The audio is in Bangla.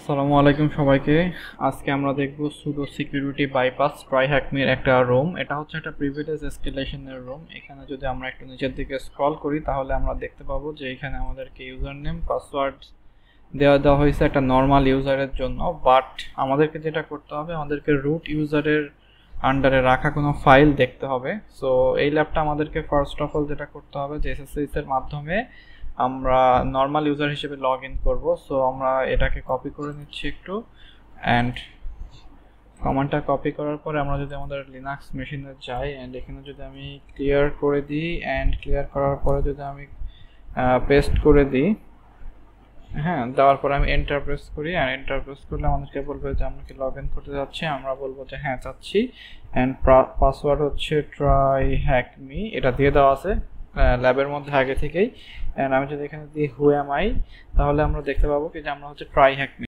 আসসালামু আলাইকুম সবাইকে। আজকে আমরা দেখব সুডো সিকিউরিটি বাইপাস ট্রাইহ্যাকমির একটা রুম। এটা হচ্ছে একটা প্রিভিলেজ এসকেলেশনের রুম। এখানে যদি আমরা একটু নিচের দিকে স্ক্রল করি তাহলে আমরা দেখতে পাবো যে এখানে আমাদেরকে ইউজার নেম পাসওয়ার্ড দেওয়া হয়েছে একটা নর্মাল ইউজারের জন্য, বাট আমাদেরকে যেটা করতে হবে, আমাদেরকে রুট ইউজারের আন্ডারে রাখা কোনো ফাইল দেখতে হবে। সো এই ল্যাবটা আমাদেরকে ফার্স্ট অফ অল যেটা করতে হবে যে এসএসএস এর মাধ্যমে আমরা নর্মাল ইউজার হিসেবে লগ ইন করবো। সো আমরা এটাকে কপি করে নিচ্ছি একটু, অ্যান্ড কমান্ডটা কপি করার পরে আমরা যদি আমাদের লিনাক্স মেশিনে যাই অ্যান্ড এখানে যদি আমি ক্লিয়ার করে দিই, অ্যান্ড ক্লিয়ার করার পরে যদি আমি পেস্ট করে দিই, হ্যাঁ, দেওয়ার পরে আমি এন্টার প্রেস করি, অ্যান্ড এন্টার প্রেস করলে আমাদেরকে বলবে যে আমরা কি লগ ইন করতে যাচ্ছি। আমরা বলবো যে হ্যাঁ চাচ্ছি, অ্যান্ড পাসওয়ার্ড হচ্ছে ট্রাই হ্যাক মি, এটা দিয়ে দেওয়া আছে ল্যাবের মধ্যে আগে থেকেই। অ্যান্ড আমি যদি এখানে দিই হু এম আই, তাহলে আমরা দেখতে পাবো কি যে আমরা হচ্ছে ট্রাই হ্যাক মি।